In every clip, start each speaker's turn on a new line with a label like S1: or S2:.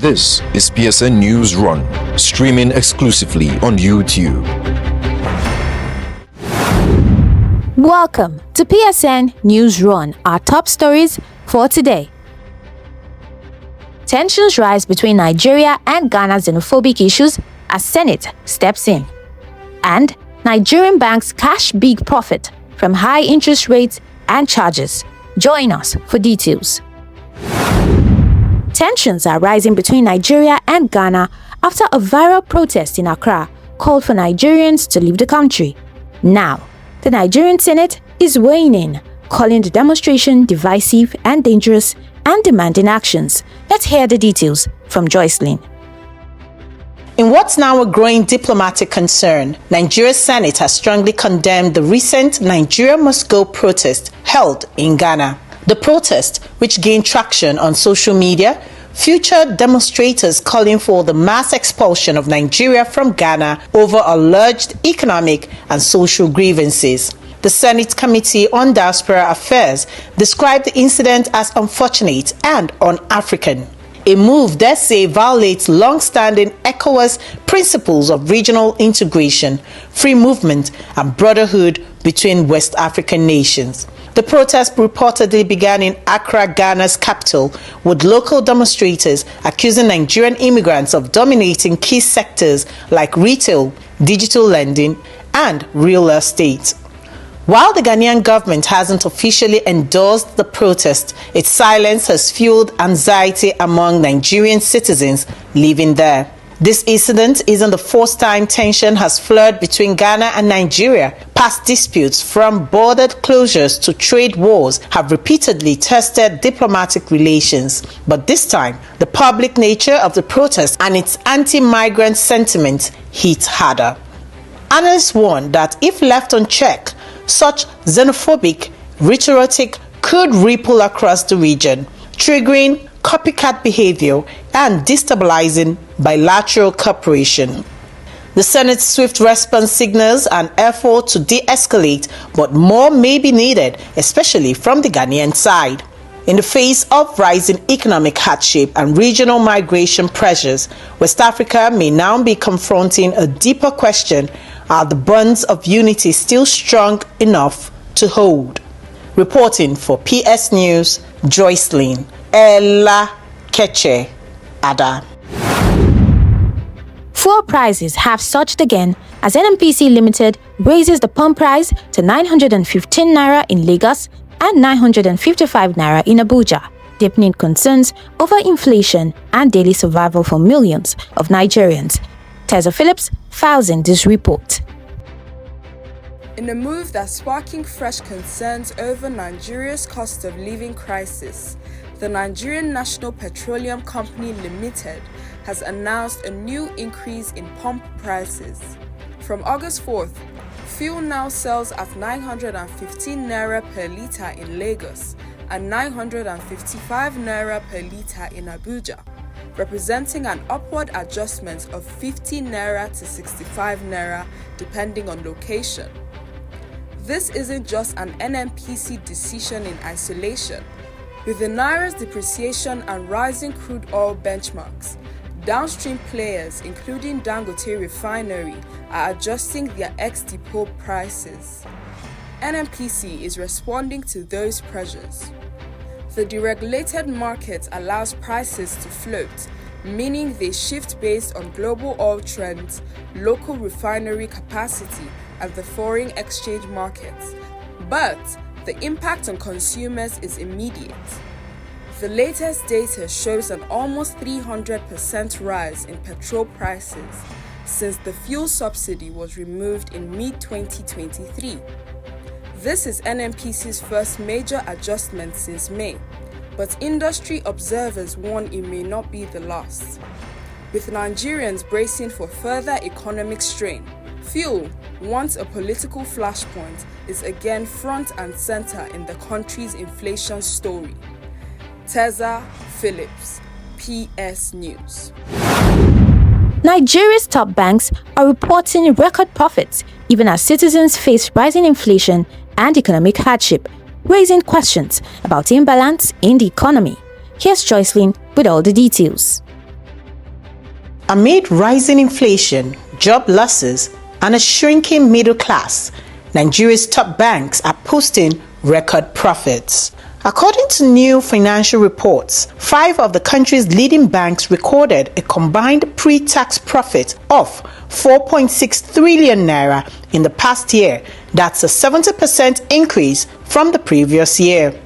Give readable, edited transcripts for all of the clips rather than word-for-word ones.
S1: This is PSN Newsrun, streaming exclusively on YouTube.
S2: Welcome to PSN Newsrun, our top stories for today. Tensions rise between Nigeria and Ghana xenophobic issues as Senate steps in. And Nigerian banks cash big profit from high interest rates and charges. Join us for details. Tensions are rising between Nigeria and Ghana after a viral protest in Accra called for Nigerians to leave the country. Now, the Nigerian Senate is weighing in, calling the demonstration divisive and dangerous and demanding actions. Let's hear the details from Joycelyn.
S3: In what's now a growing diplomatic concern, Nigeria's Senate has strongly condemned the recent Nigeria Must Go protest held in Ghana. The protest, which gained traction on social media, featured demonstrators calling for the mass expulsion of Nigeria from Ghana over alleged economic and social grievances. The Senate Committee on Diaspora Affairs described the incident as unfortunate and un-African. A move they say violates long-standing ECOWAS principles of regional integration, free movement, and brotherhood between West African nations. The protest reportedly began in Accra, Ghana's capital, with local demonstrators accusing Nigerian immigrants of dominating key sectors like retail, digital lending, and real estate. While the Ghanaian government hasn't officially endorsed the protest, its silence has fueled anxiety among Nigerian citizens living there. This incident isn't the first time tension has flared between Ghana and Nigeria. Past disputes, from border closures to trade wars, have repeatedly tested diplomatic relations. But this time, the public nature of the protest and its anti-migrant sentiment hit harder. Analysts warn that if left unchecked, such xenophobic rhetoric could ripple across the region, triggering copycat behavior and destabilizing bilateral cooperation. The Senate's swift response signals an effort to de-escalate, but more may be needed, especially from the Ghanaian side. In the face of rising economic hardship and regional migration pressures, West Africa may now be confronting a deeper question: are the bonds of unity still strong enough to hold? Reporting for PS News, Joycelyn Ella Keche Ada.
S2: Fuel prices have surged again as NNPC Limited raises the pump price to 915 naira in Lagos and 955 naira in Abuja, deepening concerns over inflation and daily survival for millions of Nigerians. Tessa Phillips files in this report.
S4: In a move that's sparking fresh concerns over Nigeria's cost of living crisis, the Nigerian National Petroleum Company Limited has announced a new increase in pump prices. From August 4th, fuel now sells at 915 naira per litre in Lagos and 955 naira per litre in Abuja, representing an upward adjustment of 50 naira to 65 naira depending on location. This isn't just an NNPC decision in isolation. With the naira's depreciation and rising crude oil benchmarks, downstream players, including Dangote Refinery, are adjusting their ex-depot prices. NNPC is responding to those pressures. The deregulated market allows prices to float, meaning they shift based on global oil trends, local refinery capacity, and the foreign exchange markets. But the impact on consumers is immediate. The latest data shows an almost 300% rise in petrol prices since the fuel subsidy was removed in mid-2023. This is NNPC's first major adjustment since May, but industry observers warn it may not be the last. With Nigerians bracing for further economic strain, fuel, once a political flashpoint, is again front and center in the country's inflation story. Tessa Phillips, PS News.
S2: Nigeria's top banks are reporting record profits even as citizens face rising inflation and economic hardship, raising questions about imbalance in the economy. Here's Joycelyn with all the details.
S3: Amid rising inflation, job losses, and a shrinking middle class, Nigeria's top banks are posting record profits. According to new financial reports, 5 of the country's leading banks recorded a combined pre-tax profit of 4.6 trillion naira in the past year. That's a 70% increase from the previous year.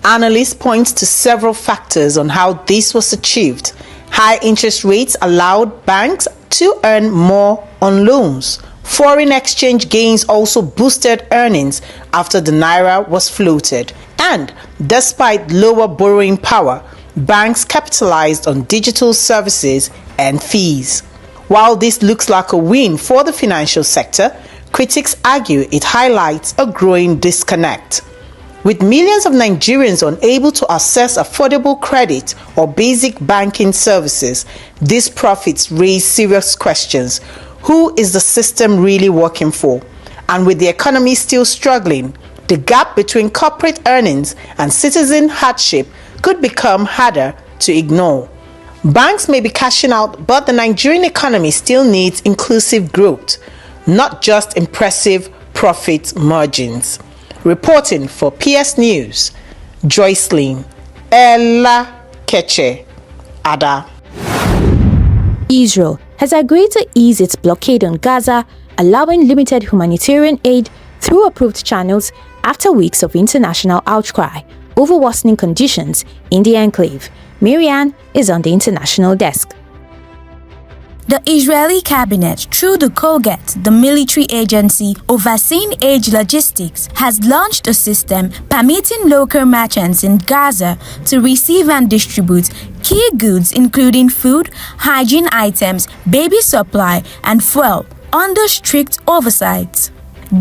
S3: Analysts point to several factors on how this was achieved. High interest rates allowed banks to earn more on loans. Foreign exchange gains also boosted earnings after the naira was floated. And despite lower borrowing power, banks capitalized on digital services and fees. While this looks like a win for the financial sector, critics argue it highlights a growing disconnect. With millions of Nigerians unable to access affordable credit or basic banking services, these profits raise serious questions. Who is the system really working for? And with the economy still struggling, the gap between corporate earnings and citizen hardship could become harder to ignore. Banks may be cashing out, but the Nigerian economy still needs inclusive growth, not just impressive profit margins. Reporting for PS News, Joycelyn Ella Keche Ada.
S2: Israel has agreed to ease its blockade on Gaza, allowing limited humanitarian aid through approved channels after weeks of international outcry over worsening conditions in the enclave. Marianne is on the international desk.
S5: The Israeli cabinet, through the Colgate, the military agency overseeing aid logistics, has launched a system permitting local merchants in Gaza to receive and distribute key goods including food, hygiene items, baby supply, and fuel under strict oversight.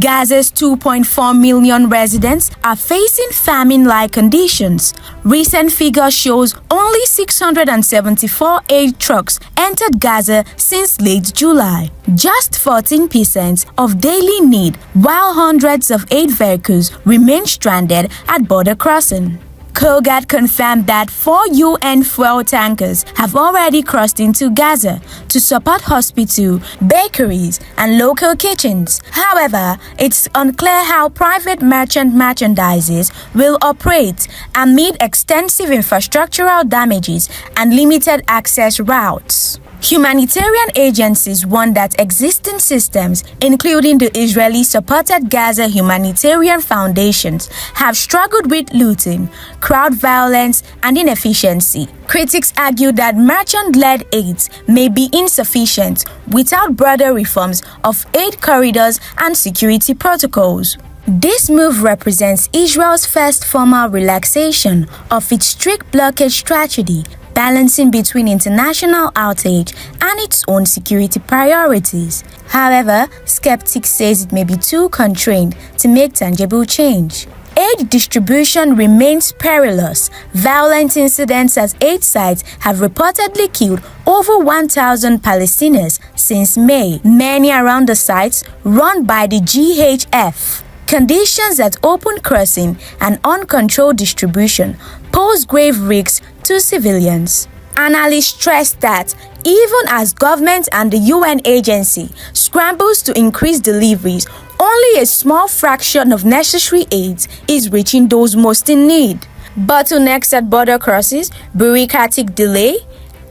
S5: Gaza's 2.4 million residents are facing famine-like conditions. Recent figures shows only 674 aid trucks entered Gaza since late July, just 14% of daily need, while hundreds of aid vehicles remain stranded at border crossing. Colgate confirmed that 4 UN fuel tankers have already crossed into Gaza to support hospitals, bakeries, and local kitchens. However, it's unclear how private merchandisers will operate amid extensive infrastructural damages and limited access routes. Humanitarian agencies warn that existing systems, including the Israeli-supported Gaza Humanitarian Foundations, have struggled with looting, crowd violence, and inefficiency. Critics argue that merchant-led aids may be insufficient without broader reforms of aid corridors and security protocols. This move represents Israel's first formal relaxation of its strict blockade strategy, balancing between international outrage and its own security priorities. However, skeptics say it may be too constrained to make tangible change. Aid distribution remains perilous. Violent incidents at aid sites have reportedly killed over 1,000 Palestinians since May, many around the sites run by the GHF. Conditions at open crossing and uncontrolled distribution pose grave risks to civilians. Analysts stress that even as government and the UN agency scrambles to increase deliveries, only a small fraction of necessary aids is reaching those most in need. Bottlenecks at border crossings, bureaucratic delay,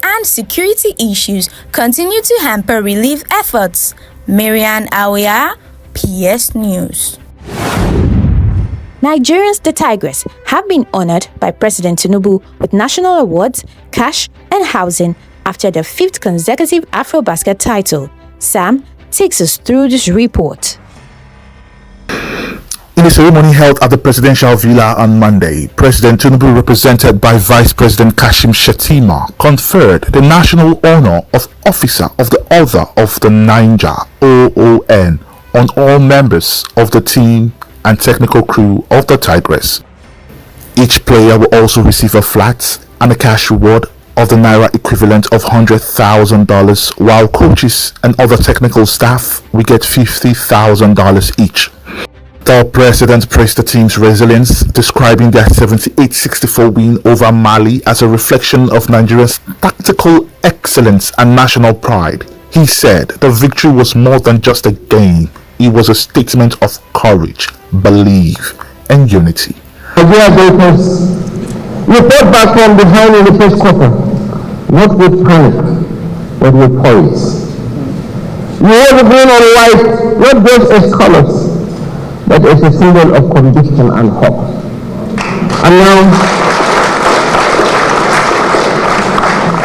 S5: and security issues continue to hamper relief efforts. Marianne Awia, PS News.
S2: Nigerians the Tigress have been honored by President Tinubu with national awards, cash, and housing after their 5th consecutive AfroBasket title. Sam takes us through this report.
S6: In a ceremony held at the presidential villa on Monday, President Tinubu, represented by Vice President Kashim Shettima, conferred the national honor of Officer of the Order of the Niger (OON) on all members of the team and technical crew of the Tigress. Each player will also receive a flat and a cash reward of the Naira equivalent of $100,000, while coaches and other technical staff will get $50,000 each. The president praised the team's resilience, describing their 78-64 win over Mali as a reflection of Nigeria's tactical excellence and national pride. He said the victory was more than just a game. It was a statement of courage, belief, and unity.
S7: Nigeria voters, we fought back from behind in the first quarter, not with panic, but with poise. We wore the green and white, not just as colors, but as a symbol of conviction and hope. And now,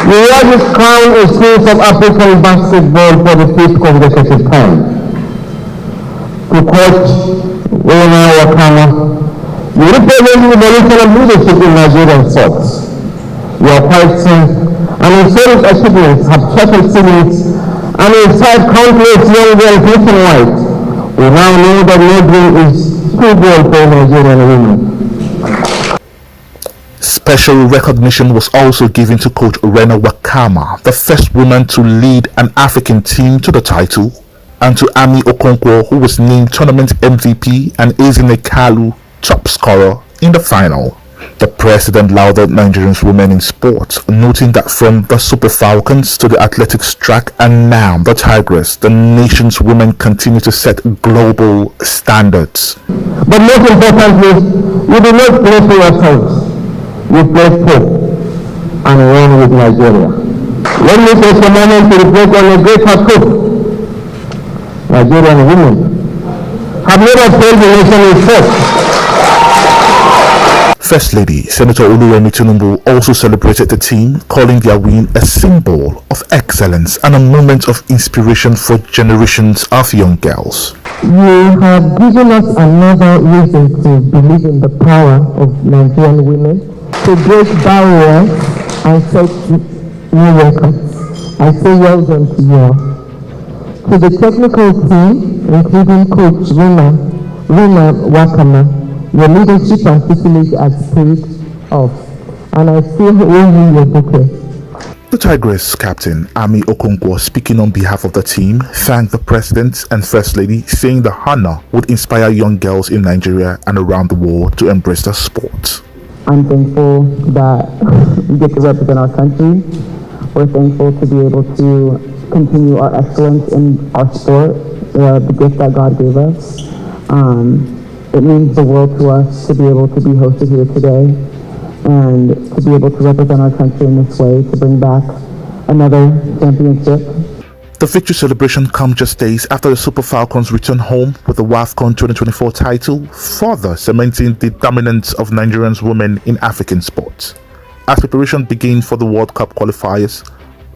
S7: we wear this crown as Kings of African basketball for the 5th consecutive time. To quote Rena Wakama, you represent evolution of leadership in Nigerian sports. Your quiet strength and historic achievements have shattered ceilings and inspired countless young girls nationwide. We now know that no dream is too bold for Nigerian women.
S6: Special recognition was also given to coach Rena Wakama, the first woman to lead an African team to the title, and to Ami Okonkwo, who was named tournament MVP, and Ezine Kalu, top scorer in the final. The president lauded Nigerian women in sport, noting that from the Super Falcons to the athletics track and now the Tigress, the nation's women continue to set global standards.
S7: But most importantly, we do not play for ourselves. We play hope and run with Nigeria. Let me take a moment to reflect on a greater truth. Nigerian women have never failed the nation in sport.
S6: First Lady Senator Oluwemi Tinubu also celebrated the team, calling their win a symbol of excellence and a moment of inspiration for generations of young girls.
S7: You have given us another reason to believe in the power of Nigerian women, to break barriers and set new records. I say well done to you all. To the technical team, including Coach Rena Wakama, your leadership and facilities are spirit of, and I still owe you your bouquet.
S6: The Tigress captain, Ami Okonkwo, speaking on behalf of the team, thanked the president and first lady, saying the honor would inspire young girls in Nigeria and around the world to embrace the sport.
S7: I'm thankful that we get to represent our country. We're thankful to be able to continue our excellence in our sport, the gift that God gave us. It means the world to us to be able to be hosted here today and to be able to represent our country in this way, to bring back another championship.
S6: The victory celebration comes just days after the Super Falcons return home with the WAFCON 2024 title, further cementing the dominance of Nigerian women in African sports. As preparation begins for the World Cup qualifiers,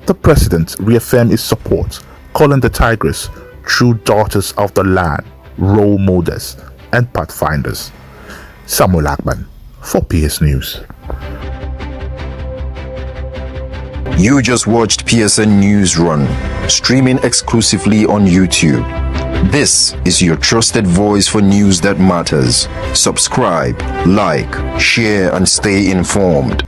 S6: the president reaffirmed his support, calling the Tigress true daughters of the land, role models, and pathfinders. Samuel Akman for PS News.
S1: You just watched PSN Newsrun, streaming exclusively on YouTube. This is your trusted voice for news that matters. Subscribe, like, share, and stay informed.